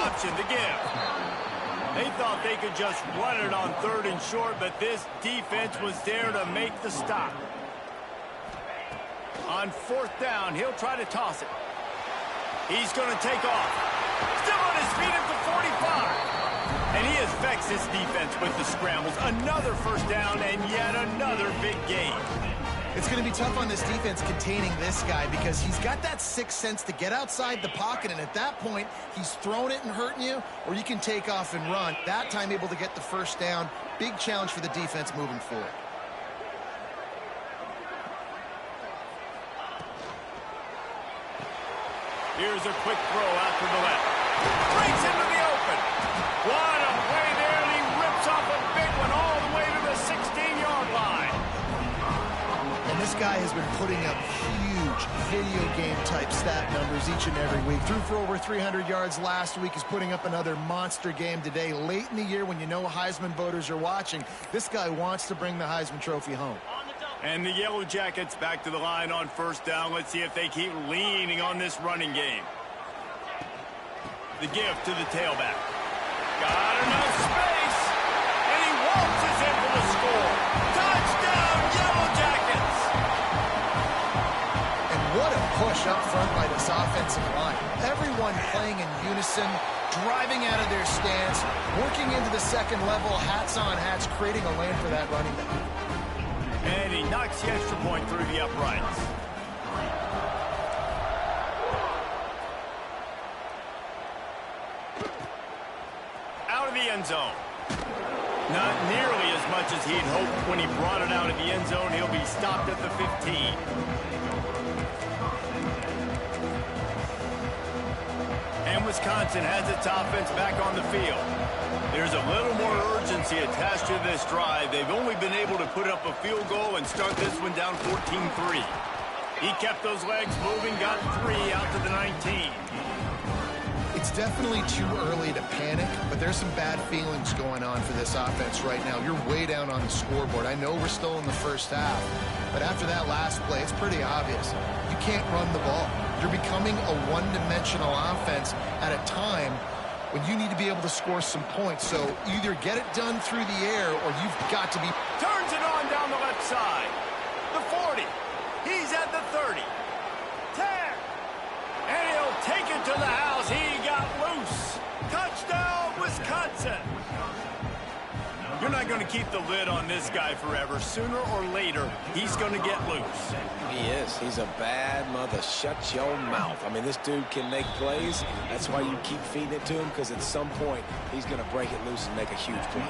option, the give. They thought they could just run it on 3rd and short, but this defense was there to make the stop. On 4th down, he'll try to toss it. He's going to take off. Still on his feet at the 45. And he affects this defense with the scrambles. Another 1st down and yet another big gain. It's going to be tough on this defense containing this guy because he's got that sixth sense to get outside the pocket, and at that point, he's throwing it and hurting you, or you can take off and run. That time able to get the 1st down. Big challenge for the defense moving forward. Here's a quick throw out to the left. Breaks into the open. What a play there, and he rips off a big one all the way to the 16-yard line. And this guy has been putting up huge video game type stat numbers each and every week. Threw for over 300 yards last week. He's putting up another monster game today. Late in the year when you know Heisman voters are watching, this guy wants to bring the Heisman Trophy home. And the Yellow Jackets back to the line on 1st down. Let's see if they keep leaning on this running game. The give to the tailback. Got enough space. And he waltzes in for the score. Touchdown, Yellow Jackets. And what a push up front by this offensive line. Everyone playing in unison, driving out of their stance, working into the 2nd level, hats on hats, creating a lane for that running back. And he knocks the extra point through the uprights. Out of the end zone. Not nearly as much as he'd hoped when he brought it out of the end zone. He'll be stopped at the 15. And Wisconsin has its offense back on the field. There's a little more urgency attached to this drive. They've only been able to put up a field goal and start this one down 14-3. He kept those legs moving, got 3 out to the 19. It's definitely too early to panic, but there's some bad feelings going on for this offense right now. You're way down on the scoreboard. I know we're still in the 1st half, but after that last play, it's pretty obvious. You can't run the ball. You're becoming a one-dimensional offense at a time when you need to be able to score some points. So either get it done through the air or you've got to be... Turns it on down the left side. The 40. He's at the 30. 10. And he'll take it to the house. He got loose. Touchdown, Wisconsin. You're not going to keep the lid on this guy forever. Sooner or later, he's going to get loose. He is. He's a bad mother. Shut your mouth. I mean, this dude can make plays. That's why you keep feeding it to him, because at some point, he's going to break it loose and make a huge play.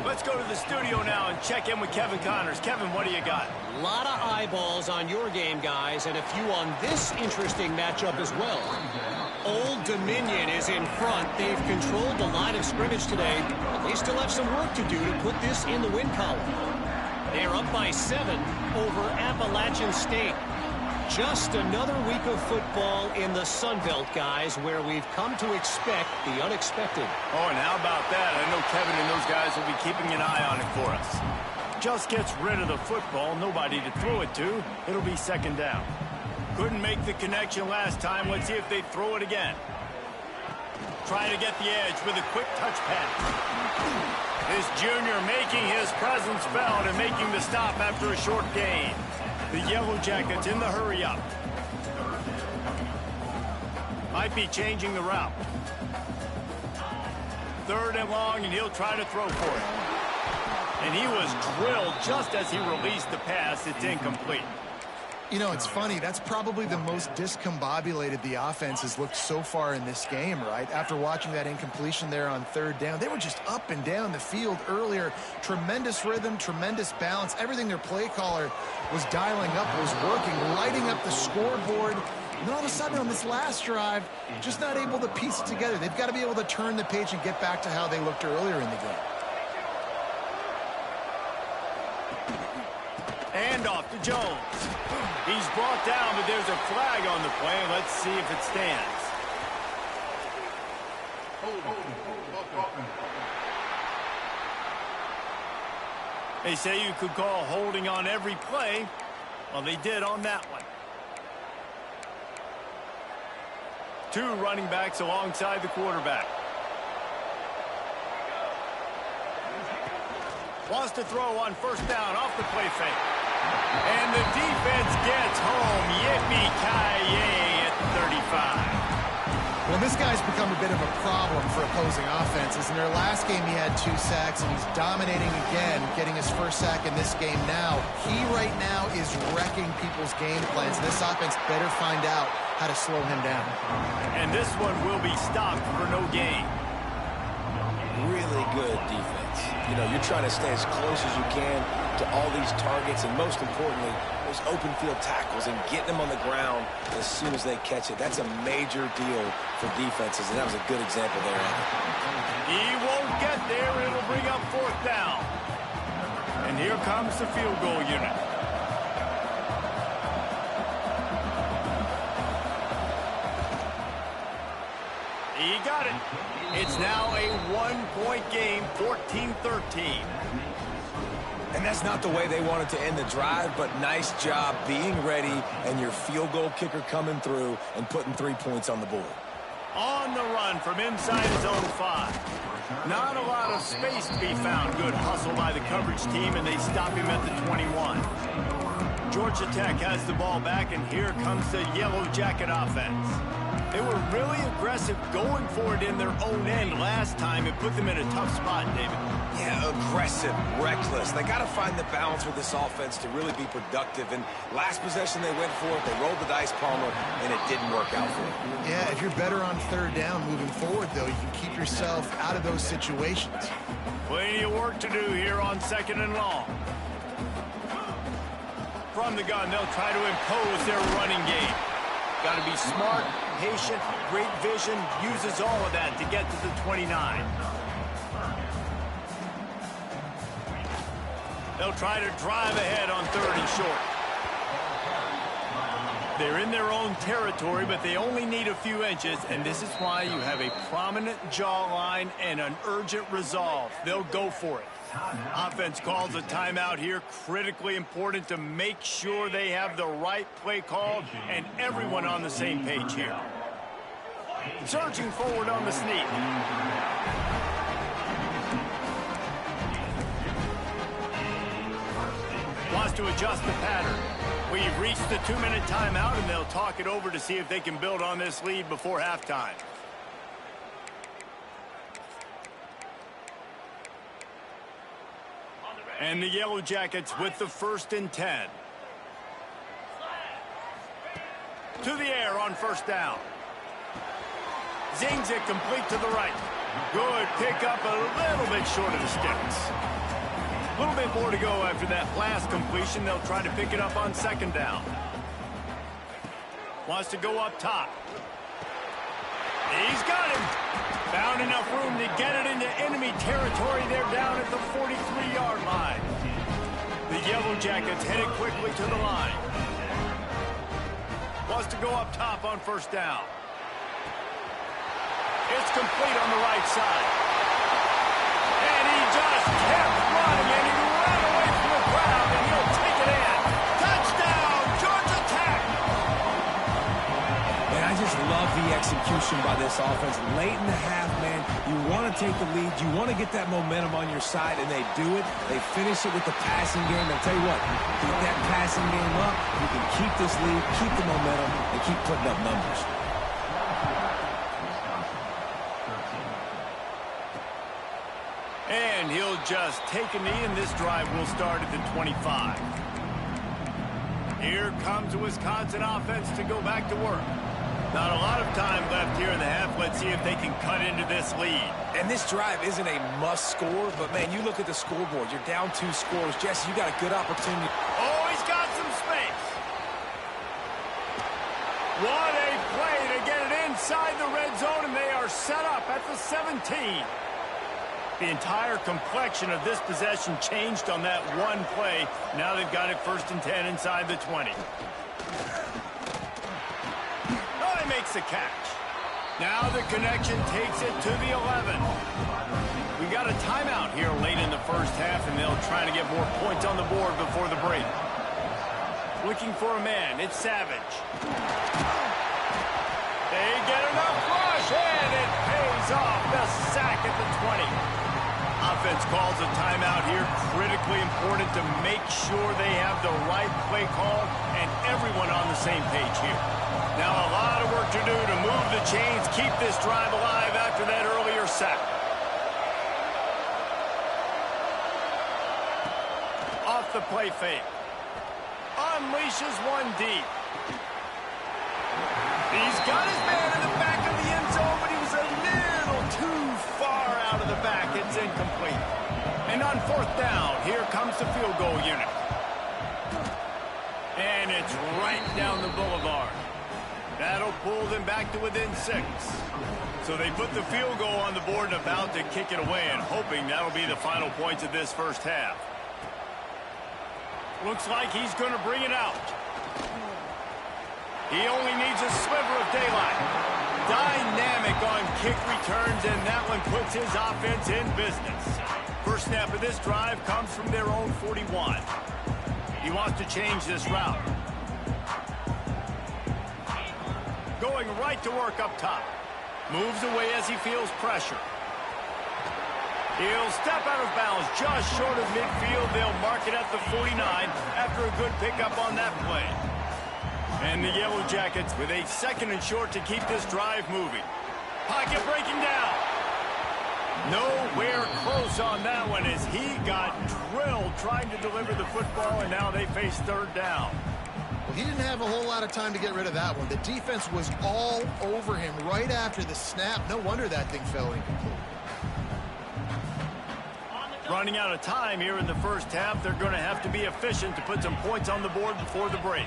Let's go to the studio now and check in with Kevin Connors. Kevin, what do you got? A lot of eyeballs on your game, guys, and a few on this interesting matchup as well. Old Dominion is in front. They've controlled the line of scrimmage today, but they still have some work to do to put this in the win column. They're up by 7 over Appalachian State. Just another week of football in the Sun Belt, guys, where we've come to expect the unexpected. Oh, and how about that? I know Kevin and those guys will be keeping an eye on it for us. Just gets rid of the football, nobody to throw it to. It'll be 2nd down. Couldn't make the connection last time. Let's see if they throw it again. Trying to get the edge with a quick touch pass. This junior making his presence felt and making the stop after a short gain. The Yellow Jackets in the hurry-up. Might be changing the route. 3rd and long, and he'll try to throw for it. And he was drilled just as he released the pass. It's incomplete. You know, it's funny. That's probably the most discombobulated the offense has looked so far in this game, right? After watching that incompletion there on 3rd down, they were just up and down the field earlier. Tremendous rhythm, tremendous balance. Everything their play caller was dialing up was working, lighting up the scoreboard. And all of a sudden on this last drive, just not able to piece it together. They've got to be able to turn the page and get back to how they looked earlier in the game. Handoff to Jones. He's brought down, but there's a flag on the play. Let's see if it stands. They say you could call holding on every play. Well, they did on that one. 2 running backs alongside the quarterback. Wants to throw on first down off the play fake. And the defense gets home. Yippee-ki-yay at 35. Well, this guy's become a bit of a problem for opposing offenses. In their last game, he had 2 sacks, and he's dominating again, getting his first sack in this game now. He right now is wrecking people's game plans. This offense better find out how to slow him down. And this one will be stopped for no gain. Really good defense. You know, you're trying to stay as close as you can to all these targets, and most importantly, those open field tackles and getting them on the ground as soon as they catch it. That's a major deal for defenses, and that was a good example there. He won't get there. It'll bring up fourth down. And here comes the field goal unit. He got it. It's now a 1-point game, 14-13. And that's not the way they wanted to end the drive, but nice job being ready and your field goal kicker coming through and putting 3 points on the board. On the run from inside his own 5. Not a lot of space to be found. Good hustle by the coverage team, and they stop him at the 21. Georgia Tech has the ball back, and here comes the Yellow Jacket offense. They were really aggressive going for it in their own end last time. It put them in a tough spot, David. Yeah, aggressive, reckless. They got to find the balance with this offense to really be productive. And last possession they went for it, they rolled the dice, Palmer, and it didn't work out for them. Yeah, if you're better on third down moving forward, though, you can keep yourself out of those situations. Plenty of work to do here on 2nd and long. From the gun, they'll try to impose their running game. Got to be smart, patient, great vision, uses all of that to get to the 29. They'll try to drive ahead on 3rd and short. They're in their own territory, but they only need a few inches, and this is why you have a prominent jawline and an urgent resolve. They'll go for it. Offense calls a timeout here. Critically important to make sure they have the right play called and everyone on the same page here. Surging forward on the sneak. Wants to adjust the pattern. We've reached the 2-minute timeout, and they'll talk it over to see if they can build on this lead before halftime. And the Yellow Jackets with the 1st and 10. To the air on first down. Zings it complete to the right. Good pick up, a little bit short of the sticks. A little bit more to go after that last completion. They'll try to pick it up on 2nd down. Wants to go up top. He's got him. Found enough room to get it into enemy territory. They're down at the 43-yard line. The Yellow Jackets headed quickly to the line. Wants to go up top on first down. It's complete on the right side. And he just kept running, and he ran away from the crowd, and he'll take it in. Touchdown, Georgia Tech! And I just love the execution by this offense. Late in the half, man, you want to take the lead. You want to get that momentum on your side, and they do it. They finish it with the passing game. I'll tell you what, keep that passing game up. You can keep this lead, keep the momentum, and keep putting up numbers. And he'll just take a knee, and this drive will start at the 25. Here comes the Wisconsin offense to go back to work. Not a lot of time left here in the half. Let's see if they can cut into this lead. And this drive isn't a must score, but, man, you look at the scoreboard. You're down 2 scores. Jesse, you got a good opportunity. Oh, he's got some space. What a play to get it inside the red zone, and they are set up at the 17. The entire complexion of this possession changed on that one play. Now they've got it 1st and 10 inside the 20. Oh, he makes the catch. Now the connection takes it to the 11. We got a timeout here late in the first half, and they'll try to get more points on the board before the break. Looking for a man. It's Savage. They get enough rush, and it pays off. The sack at the 20. Offense calls a timeout here. Critically important to make sure they have the right play call and everyone on the same page here. Now a lot of work to do to move the chains, keep this drive alive after that earlier sack. Off the play fake. Unleashes one deep. He's got his man in the back of the end zone, but he was a little too far out of the back. It's incomplete. And on fourth down, here comes the field goal unit. And it's right down the boulevard. That'll pull them back to within 6. So they put the field goal on the board and about to kick it away, and hoping that'll be the final points of this first half. Looks like he's going to bring it out. He only needs a sliver of daylight. Dynamic on kick returns, and that one puts his offense in business. First snap of this drive comes from their own 41. He wants to change this route. Going right to work up top. Moves away as he feels pressure. He'll step out of bounds just short of midfield. They'll mark it at the 49 after a good pickup on that play. And the Yellow Jackets with a second and short to keep this drive moving. Pocket breaking down. Nowhere close on that one as he got drilled trying to deliver the football, and now they face third down. Well, he didn't have a whole lot of time to get rid of that one. The defense was all over him right after the snap. No wonder that thing fell incomplete. Running out of time here in the first half. They're going to have to be efficient to put some points on the board before the break.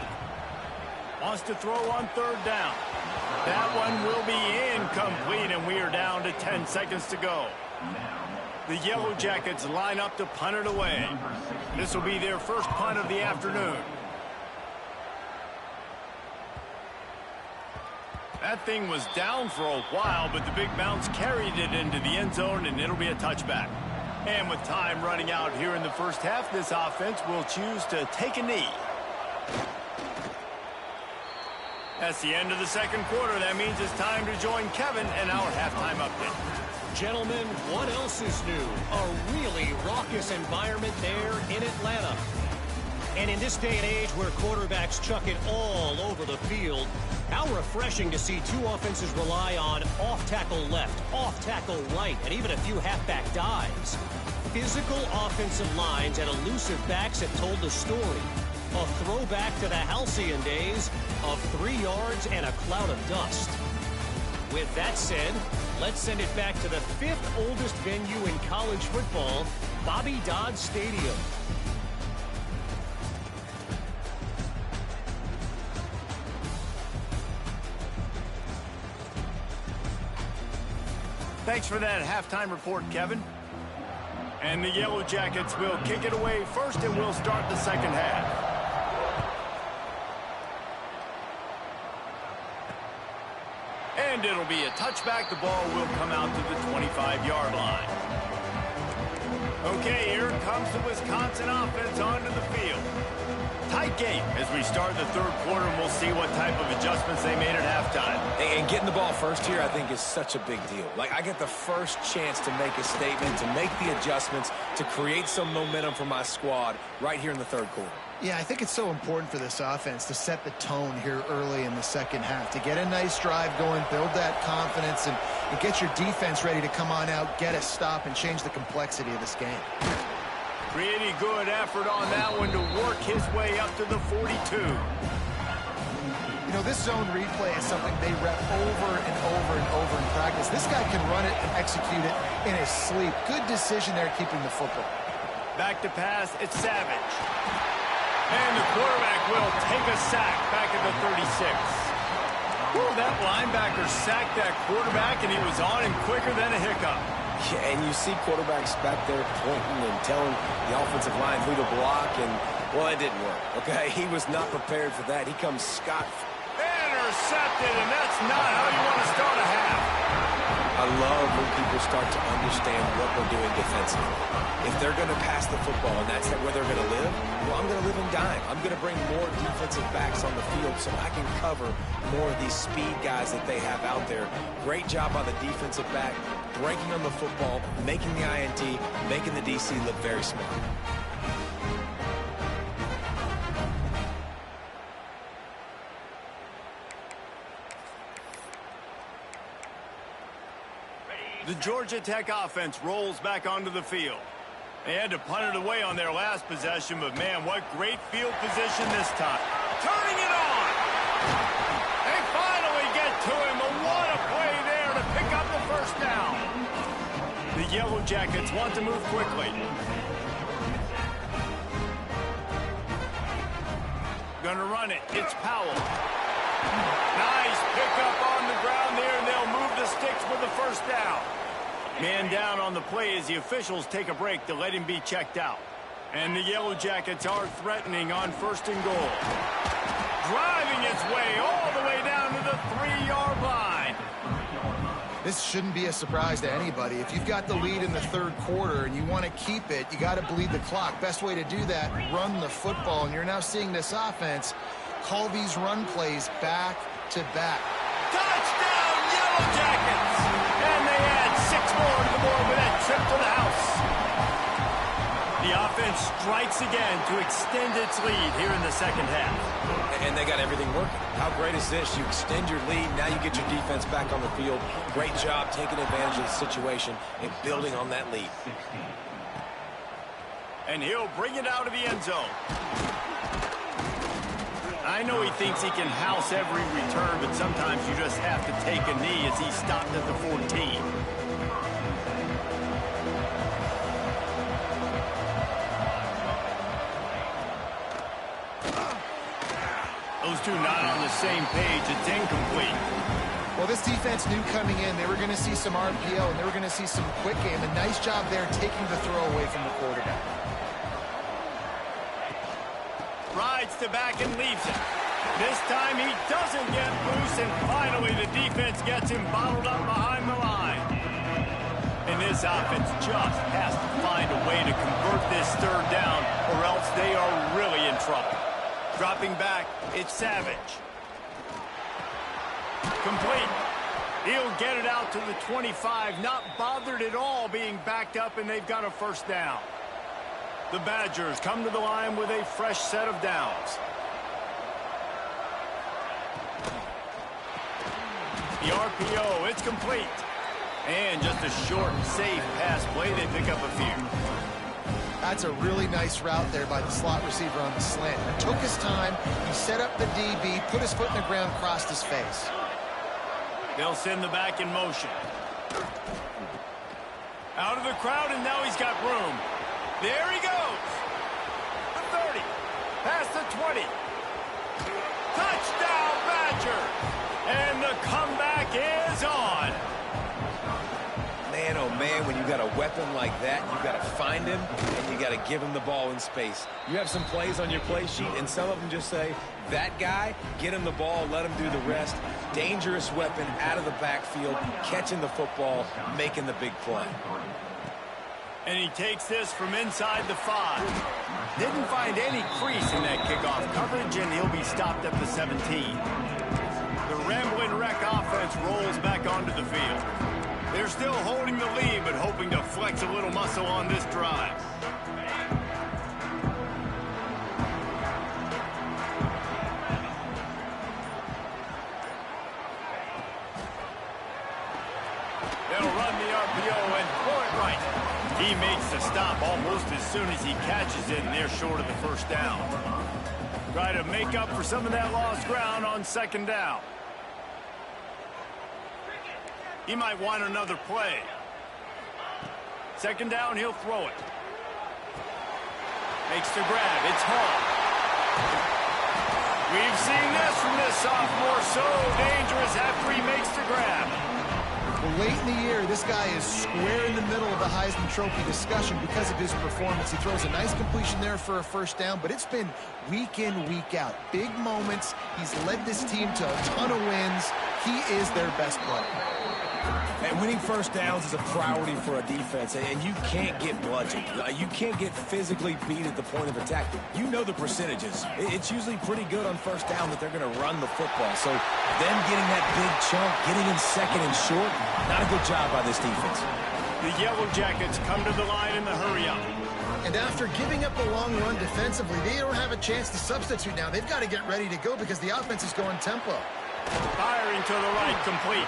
Wants to throw on third down. That one will be incomplete, and we are down to 10 seconds to go. The Yellow Jackets line up to punt it away. This will be their first punt of the afternoon. That thing was down for a while, but the big bounce carried it into the end zone, and it'll be a touchback. And with time running out here in the first half, this offense will choose to take a knee. That's the end of the second quarter. That means it's time to join Kevin and our halftime update. Gentlemen, what else is new? A really raucous environment there in Atlanta. And in this day and age where quarterbacks chuck it all over the field, how refreshing to see two offenses rely on off-tackle left, off-tackle right, and even a few halfback dives. Physical offensive lines and elusive backs have told the story. A throwback to the halcyon days of 3 yards and a cloud of dust. With that said, let's send it back to the 5th oldest venue in college football, Bobby Dodd Stadium. Thanks for that halftime report, Kevin. And the Yellow Jackets will kick it away first, and we'll start the second half. And it'll be a touchback. The ball will come out to the 25-yard line. Okay, here comes the Wisconsin offense onto the field. Tight game as we start the third quarter, and we'll see what type of adjustments they made at halftime. And getting the ball first here, I think, is such a big deal. Like, I get the first chance to make a statement, to make the adjustments, to create some momentum for my squad right here in the third quarter. Yeah, I think it's so important for this offense to set the tone here early in the second half, to get a nice drive going, build that confidence, and get your defense ready to come on out, get a stop, and change the complexity of this game. Pretty good effort on that one to work his way up to the 42. You know, this zone replay is something they rep over and over and over in practice. This guy can run it and execute it in his sleep. Good decision there keeping the football. Back to pass, it's Savage. And the quarterback will take a sack back at the 36. Woo, that linebacker sacked that quarterback, and he was on him quicker than a hiccup. Yeah, and you see quarterbacks back there pointing and telling the offensive line who to block, and, well, it didn't work, okay? He was not prepared for that. He comes scot. Intercepted, and that's not how you want to start a half. I love when people start to understand what we're doing defensively. If they're going to pass the football and that's where they're going to live, well, I'm going to live in dime. I'm going to bring more defensive backs on the field so I can cover more of these speed guys that they have out there. Great job by the defensive back, breaking on the football, making the INT, making the DC look very smart. The Georgia Tech offense rolls back onto the field. They had to punt it away on their last possession, but man, what great field position this time. Turning it on! They finally get to him, but what a play there to pick up the first down. The Yellow Jackets want to move quickly. Gonna run it. It's Powell. Nice pickup on the ground there, and they'll move the sticks with the first down. Man down on the play as the officials take a break to let him be checked out. And the Yellow Jackets are threatening on 1st and goal. Driving its way all the way down to the 3-yard line. This shouldn't be a surprise to anybody. If you've got the lead in the 3rd quarter and you want to keep it, you got to bleed the clock. Best way to do that, run the football. And you're now seeing this offense call these run plays back to back. Touchdown, Yellow Jackets! And they add 6 more to the board with that trip to the house. The offense strikes again to extend its lead here in the 2nd half. And they got everything working. How great is this? You extend your lead, now you get your defense back on the field. Great job taking advantage of the situation and building on that lead. And he'll bring it out of the end zone. I know he thinks he can house every return, but sometimes you just have to take a knee as he stopped at the 14. Those two not on the same page. It's incomplete. Well, this defense knew coming in they were going to see some RPO and they were going to see some quick game. A nice job there taking the throw away from the quarterback. Rides to back and leaves it. This time he doesn't get loose, and finally the defense gets him bottled up behind the line. And this offense just has to find a way to convert this 3rd down, or else they are really in trouble. Dropping back, it's Savage. Complete. He'll get it out to the 25, not bothered at all being backed up, and they've got a 1st down. The Badgers come to the line with a fresh set of downs. The RPO, it's complete. And just a short, safe pass play. They pick up a few. That's a really nice route there by the slot receiver on the slant. It took his time. He set up the DB, put his foot in the ground, crossed his face. They'll send the back in motion. Out of the crowd, and now he's got room. There he goes. The 30. Past the 20. Touchdown, Badger. And the comeback is on. Man, oh man, when you got a weapon like that, you got to find him and you got to give him the ball in space. You have some plays on your play sheet, and some of them just say, that guy, get him the ball, let him do the rest. Dangerous weapon out of the backfield, catching the football, making the big play. And he takes this from inside the 5. Didn't find any crease in that kickoff coverage, and he'll be stopped at the 17. The Ramblin' Wreck offense rolls back onto the field. They're still holding the lead, but hoping to flex a little muscle on this drive. They'll run the RPO and throw it right. He makes the stop almost as soon as he catches it, and they're short of the 1st down. Try to make up for some of that lost ground on 2nd down. He might want another play. 2nd down, he'll throw it. Makes the grab. It's Hall. We've seen this from this sophomore. So dangerous after he makes the grab. Well, late in the year, this guy is square in the middle of the Heisman Trophy discussion because of his performance. He throws a nice completion there for a 1st down, but it's been week in, week out. Big moments. He's led this team to a ton of wins. He is their best player. And winning first downs is a priority for a defense, and you can't get bludgeoned. You can't get physically beat at the point of attack. You know the percentages. It's usually pretty good on first down that they're going to run the football. So them getting that big chunk, getting in second and short, not a good job by this defense. The Yellow Jackets come to the line in the hurry-up. And after giving up the long run defensively, they don't have a chance to substitute now. They've got to get ready to go because the offense is going tempo. Firing to the right, complete.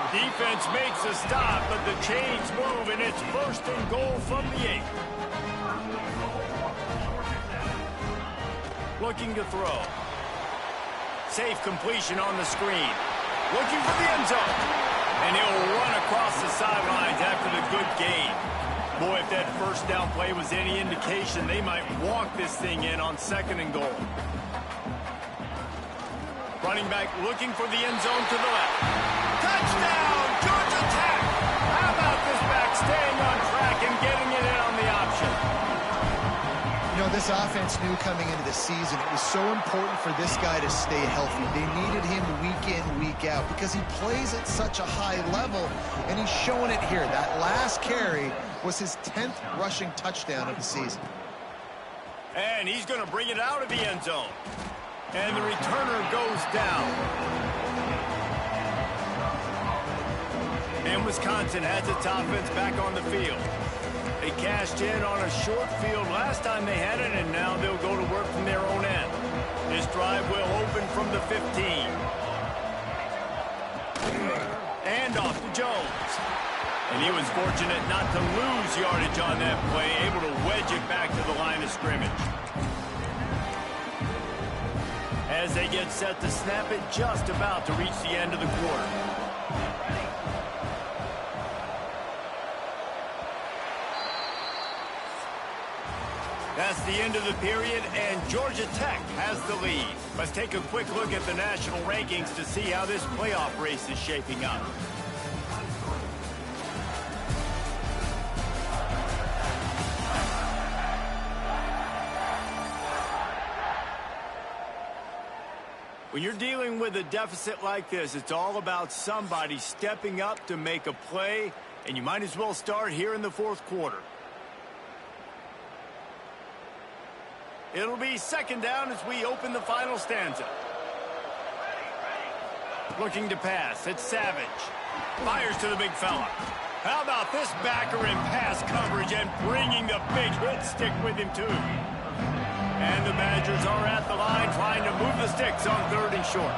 Defense makes a stop, but the chains move, and it's first and goal from the 8. Looking to throw. Safe completion on the screen. Looking for the end zone. And he'll run across the sidelines after the good gain. Boy, if that first down play was any indication, they might walk this thing in on second and goal. Running back looking for the end zone to the left. Touchdown, Georgia Tech! How about this back staying on track and getting it in on the option? You know, this offense knew coming into the season it was so important for this guy to stay healthy. They needed him week in, week out because he plays at such a high level, and he's showing it here. That last carry was his 10th rushing touchdown of the season. And he's going to bring it out of the end zone. And the returner goes down. And Wisconsin has its offense back on the field. They cashed in on a short field last time they had it, and now they'll go to work from their own end. This drive will open from the 15. And off to Jones. And he was fortunate not to lose yardage on that play, able to wedge it back to the line of scrimmage. As they get set to snap it, just about to reach the end of the quarter. That's the end of the period, and Georgia Tech has the lead. Let's take a quick look at the national rankings to see how this playoff race is shaping up. When you're dealing with a deficit like this, it's all about somebody stepping up to make a play, and you might as well start here in the fourth quarter. It'll be second down as we open the final stanza. Looking to pass, it's Savage. Fires to the big fella. How about this backer in pass coverage and bringing the big hit stick with him too? And the Badgers are at the line trying to move the sticks on third and short.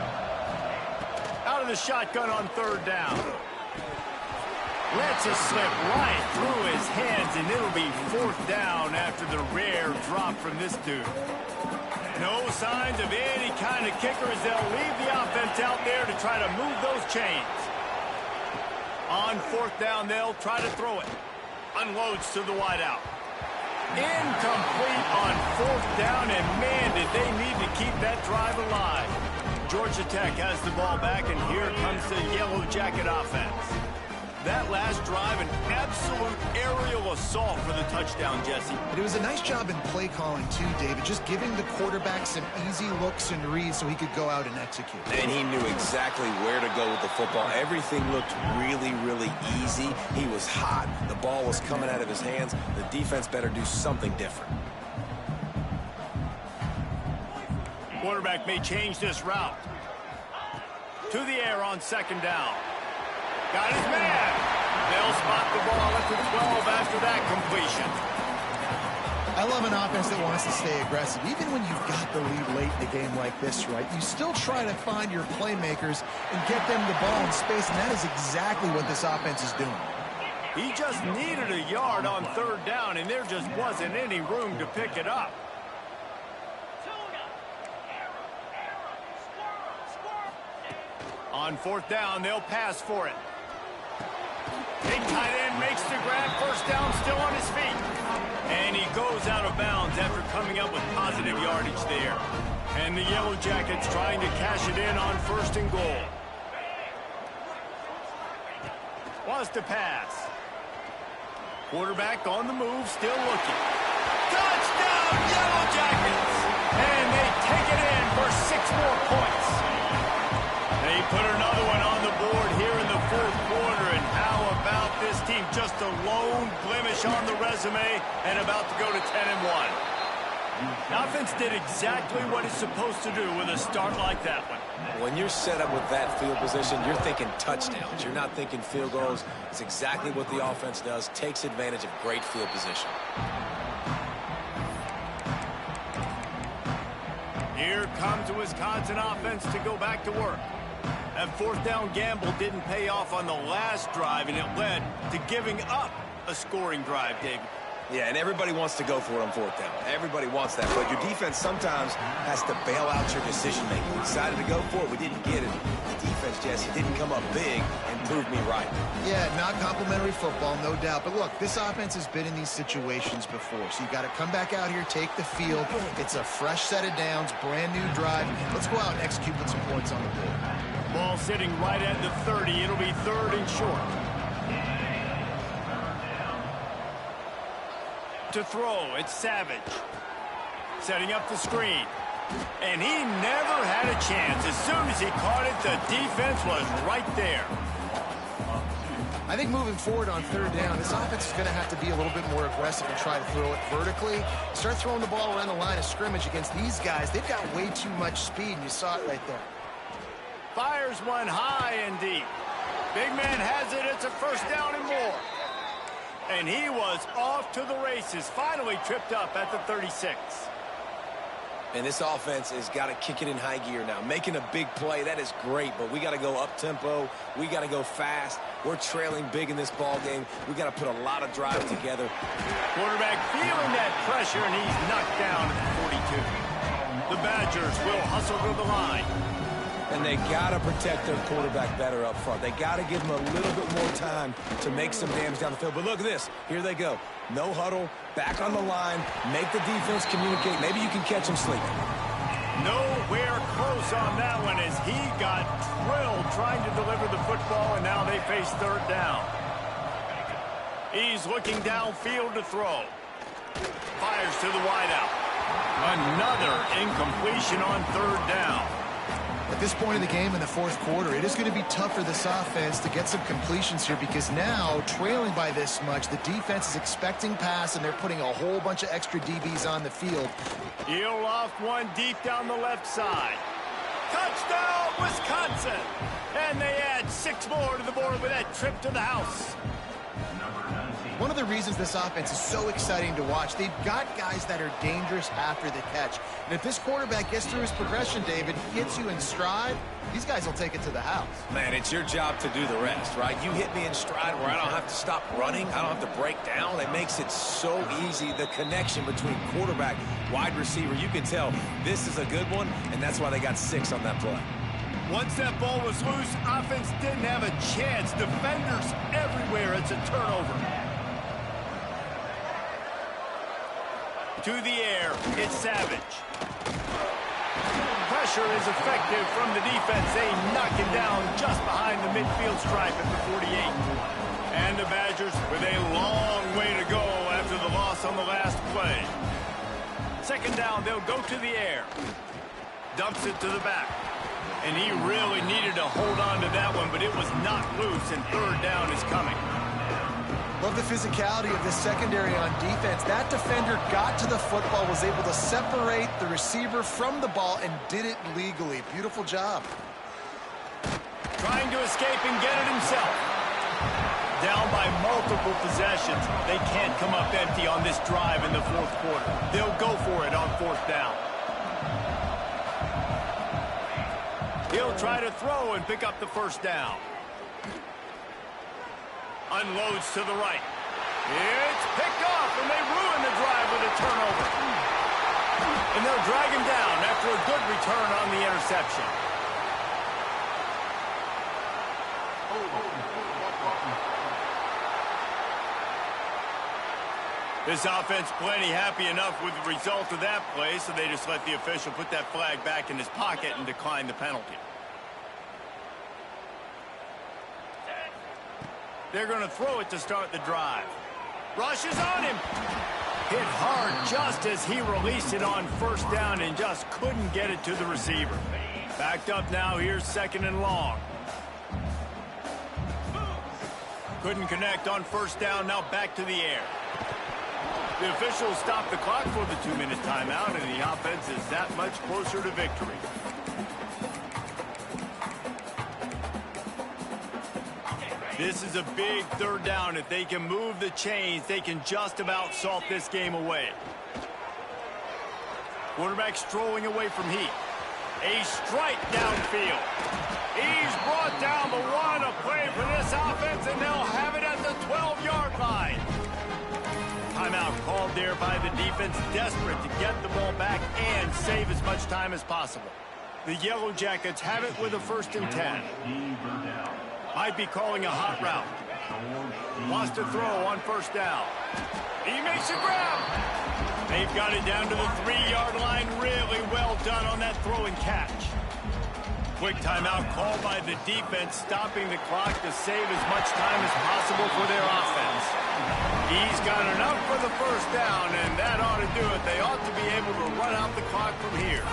Out of the shotgun on third down. Lets it slip right through his hands, and it'll be fourth down after the rare drop from this dude. No signs of any kind of kicker as they'll leave the offense out there to try to move those chains. On fourth down, they'll try to throw it. Unloads to the wideout. Incomplete on fourth down, and man, did they need to keep that drive alive. Georgia Tech has the ball back, and here comes the Yellow Jacket offense. That last drive, an absolute aerial assault for the touchdown, Jesse. But it was a nice job in play calling too, David, just giving the quarterback some easy looks and reads so he could go out and execute. And he knew exactly where to go with the football. Everything looked really, really easy. He was hot. The ball was coming out of his hands. The defense better do something different. Quarterback may change this route. To the air on second down. Got his man. They'll spot the ball at the 12 after that completion. I love an offense that wants to stay aggressive. Even when you've got the lead late in a game like this, right, you still try to find your playmakers and get them the ball in space, and that is exactly what this offense is doing. He just needed a yard on third down, and there just wasn't any room to pick it up. On fourth down, they'll pass for it. Big tight end makes the grab, first down, still on his feet. And he goes out of bounds after coming up with positive yardage there. And the Yellow Jackets trying to cash it in on first and goal. Wants to pass. Quarterback on the move, still looking. Touchdown, Yellow Jackets! And they take it in for 6 more points. They put another one on the board here in the fourth quarter, and how this team just a lone blemish on the resume and about to go to 10-1. The offense did exactly what it's supposed to do with a start like that one. When you're set up with that field position, you're thinking touchdowns. You're not thinking field goals. It's exactly what the offense does, takes advantage of great field position. Here comes the Wisconsin offense to go back to work. That fourth down gamble didn't pay off on the last drive, and it led to giving up a scoring drive, David. Yeah, and everybody wants to go for it on fourth down. Everybody wants that, but your defense sometimes has to bail out your decision-making. We decided to go for it. We didn't get it. The defense, Jesse, didn't come up big and prove me right. Yeah, not complimentary football, no doubt. But look, this offense has been in these situations before, so you got to come back out here, take the field. It's a fresh set of downs, brand new drive. Let's go out and execute with some points on the board. Ball sitting right at the 30. It'll be 3rd and short. To throw, it's Savage. Setting up the screen. And he never had a chance. As soon as he caught it, the defense was right there. I think moving forward on 3rd down, this offense is going to have to be a little bit more aggressive and try to throw it vertically. Start throwing the ball around the line of scrimmage against these guys. They've got way too much speed, and you saw it right there. Fires one high and deep. Big man has it. It's a 1st down and more. And he was off to the races. Finally tripped up at the 36. And this offense has got to kick it in high gear now. Making a big play, that is great, but we got to go up-tempo. We got to go fast. We're trailing big in this ball game. We got to put a lot of drive together. Quarterback feeling that pressure, and he's knocked down at the 42. The Badgers will hustle to the line. And they got to protect their quarterback better up front. They got to give him a little bit more time to make some damage down the field. But look at this. Here they go. No huddle, back on the line, make the defense communicate. Maybe you can catch him sleeping. Nowhere close on that one as he got drilled trying to deliver the football, and now they face 3rd down. He's looking downfield to throw. Fires to the wideout. Another incompletion on 3rd down. At this point in the game in the 4th quarter, it is going to be tough for this offense to get some completions here because now, trailing by this much, the defense is expecting pass, and they're putting a whole bunch of extra DBs on the field. He'll loft one deep down the left side. Touchdown, Wisconsin! And they add 6 more to the board with that trip to the house. One of the reasons this offense is so exciting to watch, they've got guys that are dangerous after the catch. And if this quarterback gets through his progression, David, hits you in stride, these guys will take it to the house. Man, it's your job to do the rest, right? You hit me in stride where I don't have to stop running. I don't have to break down. It makes it so easy, the connection between quarterback, wide receiver. You can tell this is a good one, and that's why they got 6 on that play. Once that ball was loose, offense didn't have a chance. Defenders everywhere. It's a turnover. To the air, it's Savage. Pressure is effective from the defense. They knock it down just behind the midfield stripe at the 48. And the Badgers with a long way to go after the loss on the last play. 2nd down, they'll go to the air. Dumps it to the back. And he really needed to hold on to that one, but it was not loose, and 3rd down is coming. Love the physicality of this secondary on defense. That defender got to the football, was able to separate the receiver from the ball, and did it legally. Beautiful job. Trying to escape and get it himself. Down by multiple possessions. They can't come up empty on this drive in the 4th quarter. They'll go for it on 4th down. He'll try to throw and pick up the 1st down. Unloads to the right. It's picked off, and they ruin the drive with a turnover. And they'll drag him down after a good return on the interception. This offense plenty happy enough with the result of that play, so they just let the official put that flag back in his pocket and decline the penalty. They're going to throw it to start the drive. Rushes on him. Hit hard just as he released it on 1st down and just couldn't get it to the receiver. Backed up now. Here's 2nd and long. Couldn't connect on first down, now back to the air. The officials stopped the clock for the 2-minute timeout, and the offense is that much closer to victory. This is a big third down. If they can move the chains, they can just about salt this game away. Quarterback strolling away from heat. A strike downfield. He's brought down the one. A play for this offense, and they'll have it at the 12-yard line. Timeout called there by the defense, desperate to get the ball back and save as much time as possible. The Yellow Jackets have it with a 1st and 10. Might be calling a hot route. Wants to throw on first down. He makes a grab. They've got it down to the 3-yard line. Really well done on that throw and catch. Quick timeout called by the defense, stopping the clock to save as much time as possible for their offense. He's got enough for the first down, and that ought to do it. They ought to be able to run out the clock from here.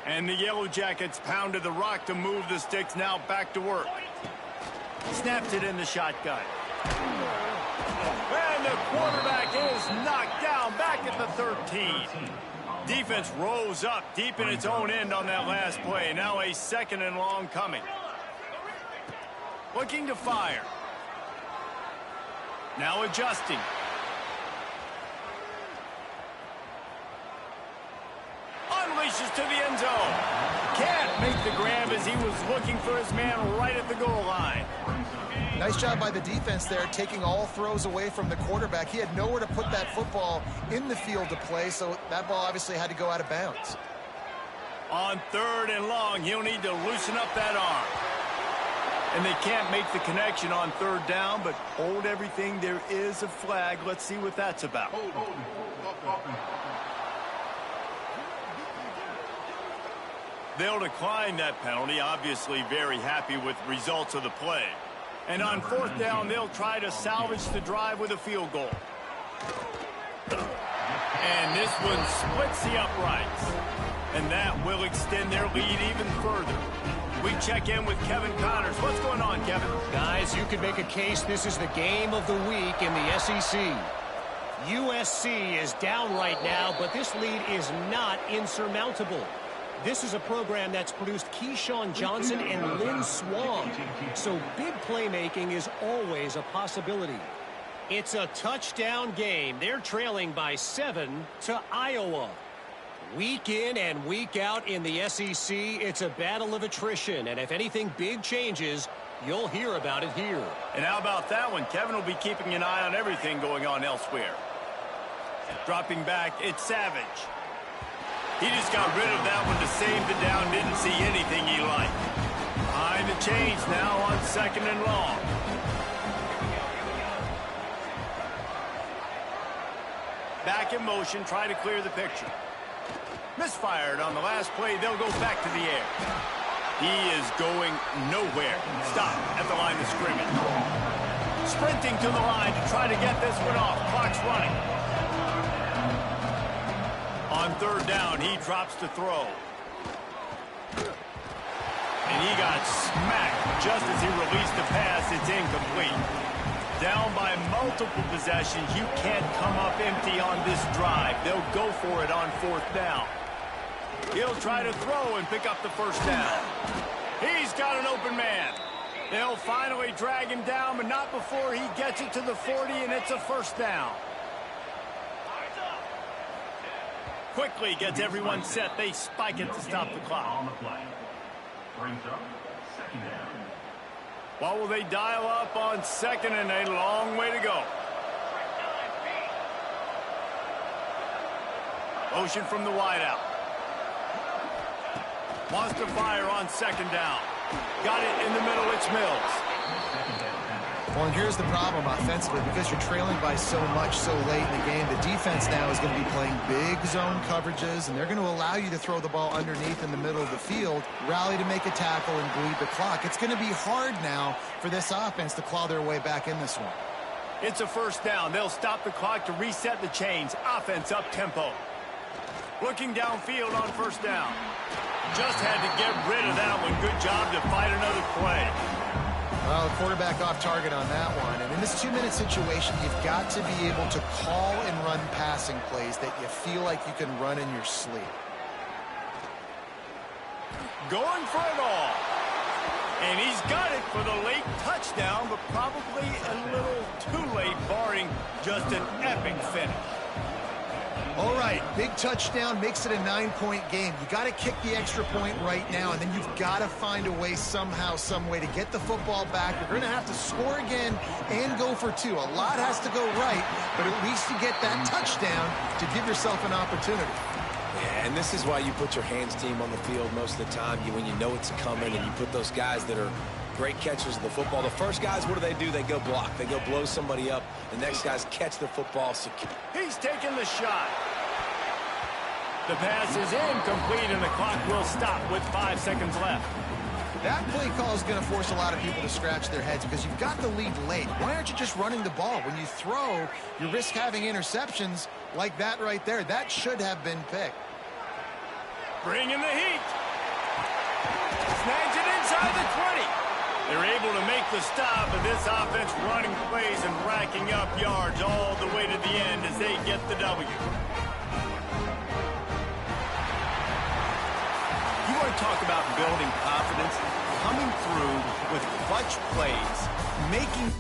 And the Yellow Jackets pounded the rock to move the sticks, now back to work. Snaps it in the shotgun. And the quarterback is knocked down back at the 13. Defense rose up deep in its own end on that last play. Now a 2nd and long coming. Looking to fire. Now adjusting. Unleashes to the end zone. Can't make the grab as he was looking for his man right at the goal line. Nice job by the defense there, taking all throws away from the quarterback. He had nowhere to put that football in the field to play, so that ball obviously had to go out of bounds. On 3rd and long, he'll need to loosen up that arm. And they can't make the connection on 3rd down, but hold everything. There is a flag. Let's see what that's about. They'll decline that penalty, obviously very happy with results of the play. And on 4th down, they'll try to salvage the drive with a field goal. And this one splits the uprights. And that will extend their lead even further. We check in with Kevin Connors. What's going on, Kevin? Guys, you could make a case this is the game of the week in the SEC. USC is down right now, but this lead is not insurmountable. This is a program that's produced Keyshawn Johnson and Lynn Swan. So big playmaking is always a possibility. It's a touchdown game. They're trailing by 7 to Iowa. Week in and week out in the SEC, it's a battle of attrition. And if anything big changes, you'll hear about it here. And how about that one? Kevin will be keeping an eye on everything going on elsewhere. Dropping back, it's Savage. He just got rid of that one to save the down. Didn't see anything he liked. Behind the chains now on 2nd and long. Back in motion, try to clear the picture. Misfired on the last play. They'll go back to the air. He is going nowhere. Stop at the line of scrimmage. Sprinting to the line to try to get this one off. Clock's running. On 3rd down, he drops to throw. And he got smacked just as he released the pass. It's incomplete. Down by multiple possessions. You can't come up empty on this drive. They'll go for it on 4th down. He'll try to throw and pick up the 1st down. He's got an open man. They'll finally drag him down, but not before he gets it to the 40, and it's a 1st down. Quickly gets everyone set. They spike it to stop the clock. What will they dial up on 2nd and a long way to go? Motion from the wideout. Wants to fire on 2nd down. Got it in the middle. It's Mills. Well, and here's the problem offensively, because you're trailing by so much so late in the game. The defense now is going to be playing big zone coverages, and they're going to allow you to throw the ball underneath in the middle of the field, rally to make a tackle, and bleed the clock. It's going to be hard now for this offense to claw their way back in this one. It's a 1st down. They'll stop the clock to reset the chains. Offense up tempo. Looking downfield on 1st down. Just had to get rid of that one. Good job to fight another play. Well, the quarterback off target on that one. And in this 2-minute situation, you've got to be able to call and run passing plays that you feel like you can run in your sleep. Going for it all. And he's got it for the late touchdown, but probably a little too late, barring just an epic finish. All right, big touchdown makes it a 9-point game. You got to kick the extra point right now, and then you've got to find a way somehow, some way to get the football back. You're going to have to score again and go for 2. A lot has to go right, but at least you get that touchdown to give yourself an opportunity. Yeah, and this is why you put your hands team on the field most of the time. When you know it's coming, and you put those guys that are great catchers of the football. The first guys, what do? They go block. They go blow somebody up. The next guys catch the football. He's taking the shot. The pass is incomplete, and the clock will stop with 5 seconds left. That play call is going to force a lot of people to scratch their heads because you've got the lead late. Why aren't you just running the ball? When you throw, you risk having interceptions like that right there. That should have been picked. Bringing the heat. Snags it inside the 20. They're able to make the stop, and this offense running plays and racking up yards all the way to the end as they get the W. You want to talk about building confidence? Coming through with clutch plays, making